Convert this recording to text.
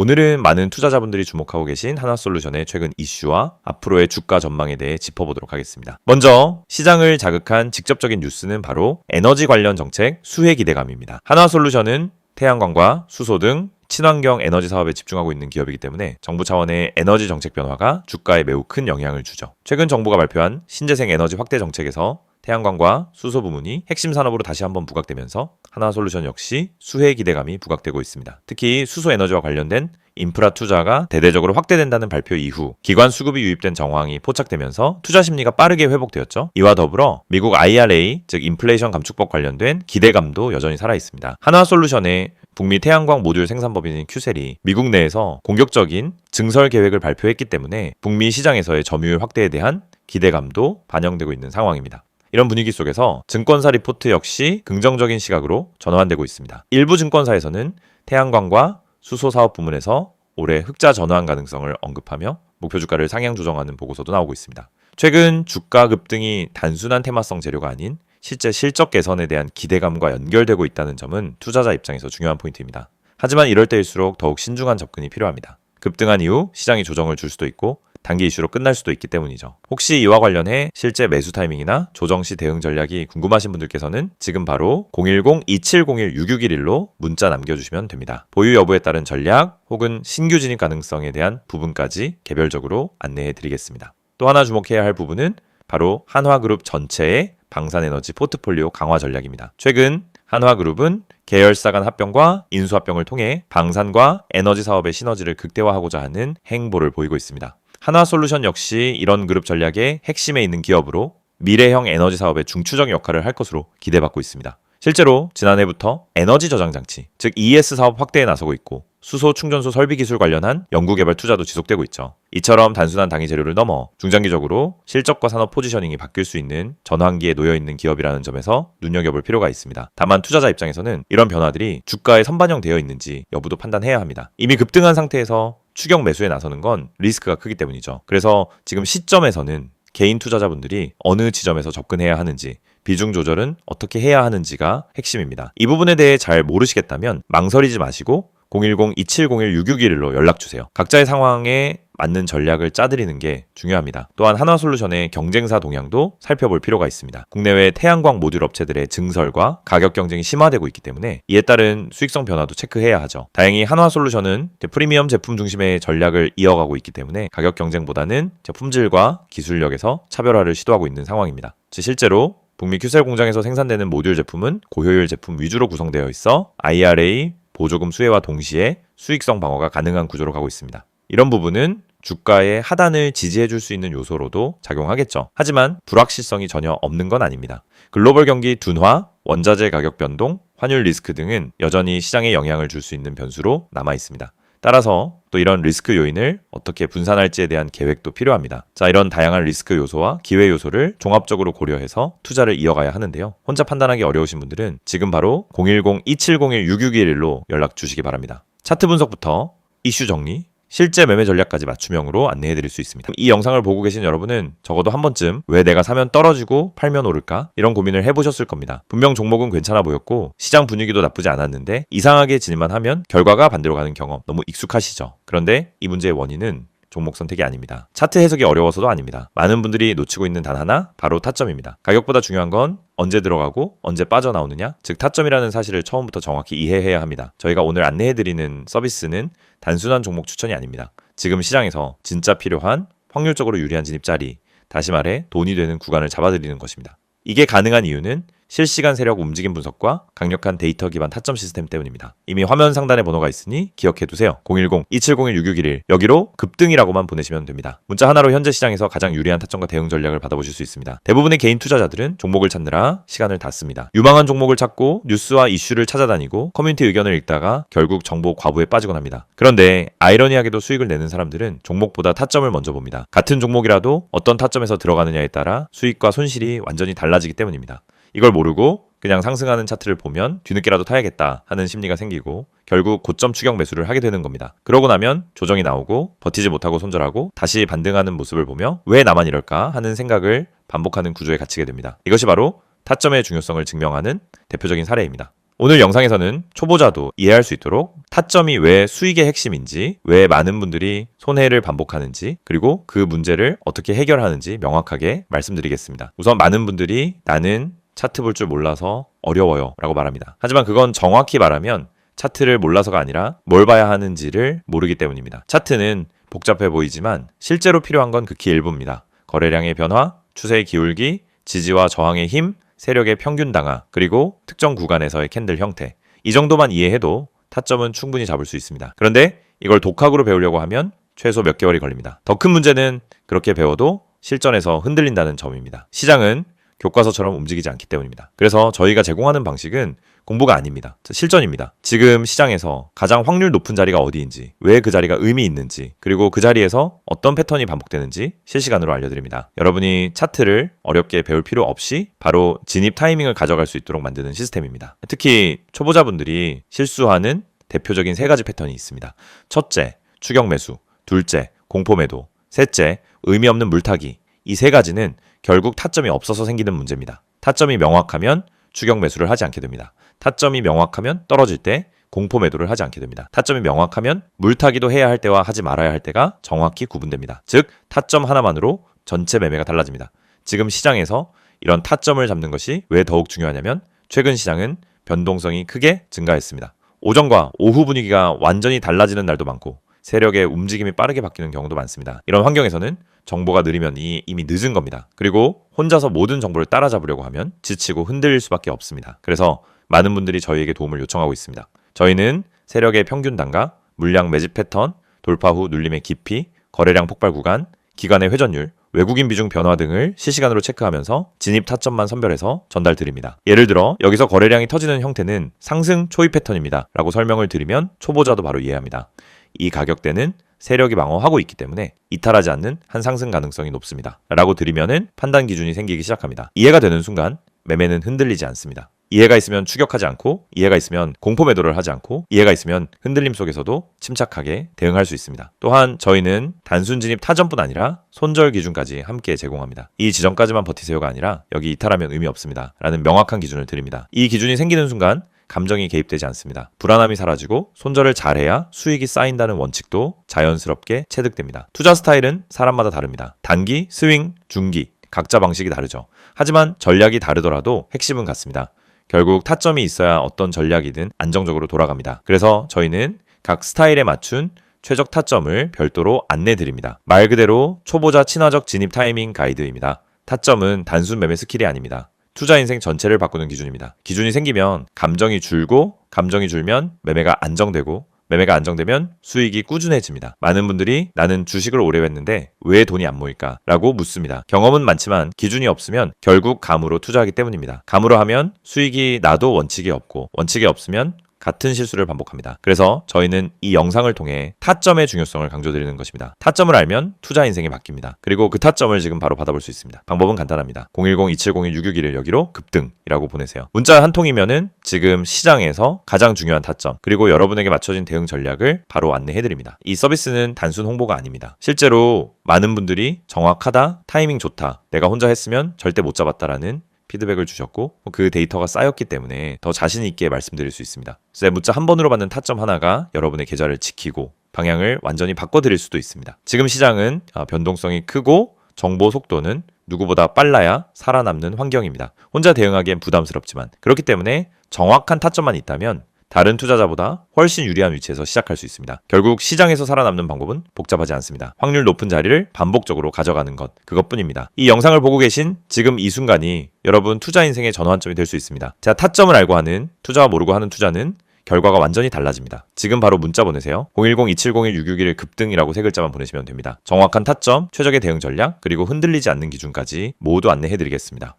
오늘은 많은 투자자분들이 주목하고 계신 하나솔루션의 최근 이슈와 앞으로의 주가 전망에 대해 짚어보도록 하겠습니다. 먼저 시장을 자극한 직접적인 뉴스는 바로 에너지 관련 정책 수혜 기대감입니다. 하나솔루션은 태양광과 수소 등 친환경 에너지 사업에 집중하고 있는 기업이기 때문에 정부 차원의 에너지 정책 변화가 주가에 매우 큰 영향을 주죠. 최근 정부가 발표한 신재생 에너지 확대 정책에서 태양광과 수소 부문이 핵심 산업으로 다시 한번 부각되면서 하나솔루션 역시 수혜 기대감이 부각되고 있습니다. 특히 수소 에너지와 관련된 인프라 투자가 대대적으로 확대된다는 발표 이후 기관 수급이 유입된 정황이 포착되면서 투자 심리가 빠르게 회복되었죠. 이와 더불어 미국 IRA, 즉 인플레이션 감축법 관련된 기대감도 여전히 살아있습니다. 하나솔루션의 북미 태양광 모듈 생산법인인 큐셀이 미국 내에서 공격적인 증설 계획을 발표했기 때문에 북미 시장에서의 점유율 확대에 대한 기대감도 반영되고 있는 상황입니다. 이런 분위기 속에서 증권사 리포트 역시 긍정적인 시각으로 전환되고 있습니다. 일부 증권사에서는 태양광과 수소 사업 부문에서 올해 흑자 전환 가능성을 언급하며 목표 주가를 상향 조정하는 보고서도 나오고 있습니다. 최근 주가 급등이 단순한 테마성 재료가 아닌 실제 실적 개선에 대한 기대감과 연결되고 있다는 점은 투자자 입장에서 중요한 포인트입니다. 하지만 이럴 때일수록 더욱 신중한 접근이 필요합니다. 급등한 이후 시장이 조정을 줄 수도 있고 단기 이슈로 끝날 수도 있기 때문이죠. 혹시 이와 관련해 실제 매수 타이밍이나 조정 시 대응 전략이 궁금하신 분들께서는 지금 바로 010-2701-6611로 문자 남겨주시면 됩니다. 보유 여부에 따른 전략 혹은 신규 진입 가능성에 대한 부분까지 개별적으로 안내해 드리겠습니다. 또 하나 주목해야 할 부분은 바로 한화그룹 전체의 방산에너지 포트폴리오 강화 전략입니다. 최근 한화그룹은 계열사 간 합병과 인수합병을 통해 방산과 에너지 사업의 시너지를 극대화하고자 하는 행보를 보이고 있습니다. 하나솔루션 역시 이런 그룹 전략의 핵심에 있는 기업으로 미래형 에너지 사업의 중추적 역할을 할 것으로 기대받고 있습니다. 실제로 지난해부터 에너지 저장 장치, 즉 ES 사업 확대에 나서고 있고 수소 충전소 설비 기술 관련한 연구개발 투자도 지속되고 있죠. 이처럼 단순한 당위 재료를 넘어 중장기적으로 실적과 산업 포지셔닝이 바뀔 수 있는 전환기에 놓여있는 기업이라는 점에서 눈여겨볼 필요가 있습니다. 다만 투자자 입장에서는 이런 변화들이 주가에 선반영되어 있는지 여부도 판단해야 합니다. 이미 급등한 상태에서 추격 매수에 나서는 건 리스크가 크기 때문이죠. 그래서 지금 시점에서는 개인 투자자분들이 어느 지점에서 접근해야 하는지, 비중 조절은 어떻게 해야 하는지가 핵심입니다. 이 부분에 대해 잘 모르시겠다면 망설이지 마시고 010-2701-6611로 연락주세요. 각자의 상황에 맞는 전략을 짜드리는 게 중요합니다. 또한 하나솔루션의 경쟁사 동향도 살펴볼 필요가 있습니다. 국내외 태양광 모듈 업체들의 증설과 가격 경쟁이 심화되고 있기 때문에 이에 따른 수익성 변화도 체크해야 하죠. 다행히 하나솔루션은 프리미엄 제품 중심의 전략을 이어가고 있기 때문에 가격 경쟁보다는 품질과 기술력에서 차별화를 시도하고 있는 상황입니다. 실제로 북미 큐셀 공장에서 생산되는 모듈 제품은 고효율 제품 위주로 구성되어 있어 IRA 보조금 수혜와 동시에 수익성 방어가 가능한 구조로 가고 있습니다. 이런 부분은 주가의 하단을 지지해줄 수 있는 요소로도 작용하겠죠. 하지만 불확실성이 전혀 없는 건 아닙니다. 글로벌 경기 둔화, 원자재 가격 변동, 환율 리스크 등은 여전히 시장에 영향을 줄 수 있는 변수로 남아 있습니다. 따라서 또 이런 리스크 요인을 어떻게 분산할지에 대한 계획도 필요합니다. 자, 이런 다양한 리스크 요소와 기회 요소를 종합적으로 고려해서 투자를 이어가야 하는데요. 혼자 판단하기 어려우신 분들은 지금 바로 010-2701-6611로 연락 주시기 바랍니다. 차트 분석부터 이슈 정리, 실제 매매 전략까지 맞춤형으로 안내해드릴 수 있습니다. 이 영상을 보고 계신 여러분은 적어도 한 번쯤 왜 내가 사면 떨어지고 팔면 오를까? 이런 고민을 해보셨을 겁니다. 분명 종목은 괜찮아 보였고 시장 분위기도 나쁘지 않았는데 이상하게 진입만 하면 결과가 반대로 가는 경험 너무 익숙하시죠? 그런데 이 문제의 원인은 종목 선택이 아닙니다. 차트 해석이 어려워서도 아닙니다. 많은 분들이 놓치고 있는 단 하나, 바로 타점입니다. 가격보다 중요한 건 언제 들어가고 언제 빠져나오느냐, 즉 타점이라는 사실을 처음부터 정확히 이해해야 합니다. 저희가 오늘 안내해드리는 서비스는 단순한 종목 추천이 아닙니다. 지금 시장에서 진짜 필요한 확률적으로 유리한 진입 자리, 다시 말해 돈이 되는 구간을 잡아드리는 것입니다. 이게 가능한 이유는 실시간 세력 움직임 분석과 강력한 데이터 기반 타점 시스템 때문입니다. 이미 화면 상단에 번호가 있으니 기억해두세요. 010-2701-6611 여기로 급등이라고만 보내시면 됩니다. 문자 하나로 현재 시장에서 가장 유리한 타점과 대응 전략을 받아보실 수 있습니다. 대부분의 개인 투자자들은 종목을 찾느라 시간을 다 씁니다. 유망한 종목을 찾고 뉴스와 이슈를 찾아다니고 커뮤니티 의견을 읽다가 결국 정보 과부에 빠지곤 합니다. 그런데 아이러니하게도 수익을 내는 사람들은 종목보다 타점을 먼저 봅니다. 같은 종목이라도 어떤 타점에서 들어가느냐에 따라 수익과 손실이 완전히 달라지기 때문입니다. 이걸 모르고 그냥 상승하는 차트를 보면 뒤늦게라도 타야겠다 하는 심리가 생기고 결국 고점 추격 매수를 하게 되는 겁니다. 그러고 나면 조정이 나오고 버티지 못하고 손절하고 다시 반등하는 모습을 보며 왜 나만 이럴까 하는 생각을 반복하는 구조에 갇히게 됩니다. 이것이 바로 타점의 중요성을 증명하는 대표적인 사례입니다. 오늘 영상에서는 초보자도 이해할 수 있도록 타점이 왜 수익의 핵심인지, 왜 많은 분들이 손해를 반복하는지, 그리고 그 문제를 어떻게 해결하는지 명확하게 말씀드리겠습니다. 우선 많은 분들이 나는 차트 볼 줄 몰라서 어려워요 라고 말합니다. 하지만 그건 정확히 말하면 차트를 몰라서가 아니라 뭘 봐야 하는지를 모르기 때문입니다. 차트는 복잡해 보이지만 실제로 필요한 건 극히 일부입니다. 거래량의 변화, 추세의 기울기, 지지와 저항의 힘, 세력의 평균 당하, 그리고 특정 구간에서의 캔들 형태. 이 정도만 이해해도 타점은 충분히 잡을 수 있습니다. 그런데 이걸 독학으로 배우려고 하면 최소 몇 개월이 걸립니다. 더 큰 문제는 그렇게 배워도 실전에서 흔들린다는 점입니다. 시장은 교과서처럼 움직이지 않기 때문입니다. 그래서 저희가 제공하는 방식은 공부가 아닙니다. 실전입니다. 지금 시장에서 가장 확률 높은 자리가 어디인지, 왜 그 자리가 의미 있는지, 그리고 그 자리에서 어떤 패턴이 반복되는지 실시간으로 알려드립니다. 여러분이 차트를 어렵게 배울 필요 없이 바로 진입 타이밍을 가져갈 수 있도록 만드는 시스템입니다. 특히 초보자분들이 실수하는 대표적인 3가지 패턴이 있습니다. 첫째, 추격 매수. 둘째, 공포 매도. 셋째, 의미 없는 물타기. 이 3가지는 결국 타점이 없어서 생기는 문제입니다. 타점이 명확하면 추격 매수를 하지 않게 됩니다. 타점이 명확하면 떨어질 때 공포 매도를 하지 않게 됩니다. 타점이 명확하면 물타기도 해야 할 때와 하지 말아야 할 때가 정확히 구분됩니다. 즉, 타점 하나만으로 전체 매매가 달라집니다. 지금 시장에서 이런 타점을 잡는 것이 왜 더욱 중요하냐면 최근 시장은 변동성이 크게 증가했습니다. 오전과 오후 분위기가 완전히 달라지는 날도 많고 세력의 움직임이 빠르게 바뀌는 경우도 많습니다. 이런 환경에서는 정보가 느리면 이미 늦은 겁니다. 그리고 혼자서 모든 정보를 따라잡으려고 하면 지치고 흔들릴 수밖에 없습니다. 그래서 많은 분들이 저희에게 도움을 요청하고 있습니다. 저희는 세력의 평균 단가, 물량 매집 패턴, 돌파 후 눌림의 깊이, 거래량 폭발 구간, 기간의 회전율, 외국인 비중 변화 등을 실시간으로 체크하면서 진입 타점만 선별해서 전달드립니다. 예를 들어 여기서 거래량이 터지는 형태는 상승 초입 패턴입니다 라고 설명을 드리면 초보자도 바로 이해합니다. 이 가격대는 세력이 방어하고 있기 때문에 이탈하지 않는 한 상승 가능성이 높습니다 라고 드리면은 판단 기준이 생기기 시작합니다. 이해가 되는 순간 매매는 흔들리지 않습니다. 이해가 있으면 추격하지 않고, 이해가 있으면 공포 매도를 하지 않고, 이해가 있으면 흔들림 속에서도 침착하게 대응할 수 있습니다. 또한 저희는 단순 진입 타점뿐 아니라 손절 기준까지 함께 제공합니다. 이 지점까지만 버티세요가 아니라 여기 이탈하면 의미 없습니다 라는 명확한 기준을 드립니다. 이 기준이 생기는 순간 감정이 개입되지 않습니다. 불안함이 사라지고 손절을 잘해야 수익이 쌓인다는 원칙도 자연스럽게 체득됩니다. 투자 스타일은 사람마다 다릅니다. 단기, 스윙, 중기 각자 방식이 다르죠. 하지만 전략이 다르더라도 핵심은 같습니다. 결국 타점이 있어야 어떤 전략이든 안정적으로 돌아갑니다. 그래서 저희는 각 스타일에 맞춘 최적 타점을 별도로 안내드립니다. 말 그대로 초보자 친화적 진입 타이밍 가이드입니다. 타점은 단순 매매 스킬이 아닙니다. 투자 인생 전체를 바꾸는 기준입니다. 기준이 생기면 감정이 줄고, 감정이 줄면 매매가 안정되고, 매매가 안정되면 수익이 꾸준해집니다. 많은 분들이 나는 주식을 오래 했는데 왜 돈이 안 모일까? 라고 묻습니다. 경험은 많지만 기준이 없으면 결국 감으로 투자하기 때문입니다. 감으로 하면 수익이 나도 원칙이 없고, 원칙이 없으면 같은 실수를 반복합니다. 그래서 저희는 이 영상을 통해 타점의 중요성을 강조드리는 것입니다. 타점을 알면 투자 인생이 바뀝니다. 그리고 그 타점을 지금 바로 받아볼 수 있습니다. 방법은 간단합니다. 010-2701-661을 여기로 급등이라고 보내세요. 문자 한 통이면은 지금 시장에서 가장 중요한 타점, 그리고 여러분에게 맞춰진 대응 전략을 바로 안내해드립니다. 이 서비스는 단순 홍보가 아닙니다. 실제로 많은 분들이 정확하다, 타이밍 좋다, 내가 혼자 했으면 절대 못 잡았다라는 피드백을 주셨고 그 데이터가 쌓였기 때문에 더 자신 있게 말씀드릴 수 있습니다. 그래서 문자 한 번으로 받는 타점 하나가 여러분의 계좌를 지키고 방향을 완전히 바꿔드릴 수도 있습니다. 지금 시장은 변동성이 크고 정보 속도는 누구보다 빨라야 살아남는 환경입니다. 혼자 대응하기엔 부담스럽지만 그렇기 때문에 정확한 타점만 있다면 다른 투자자보다 훨씬 유리한 위치에서 시작할 수 있습니다. 결국 시장에서 살아남는 방법은 복잡하지 않습니다. 확률 높은 자리를 반복적으로 가져가는 것, 그것뿐입니다. 이 영상을 보고 계신 지금 이 순간이 여러분 투자 인생의 전환점이 될 수 있습니다. 자, 타점을 알고 하는, 투자와 모르고 하는 투자는 결과가 완전히 달라집니다. 지금 바로 문자 보내세요. 010-2701-661 급등이라고 3글자만 보내시면 됩니다. 정확한 타점, 최적의 대응 전략, 그리고 흔들리지 않는 기준까지 모두 안내해드리겠습니다.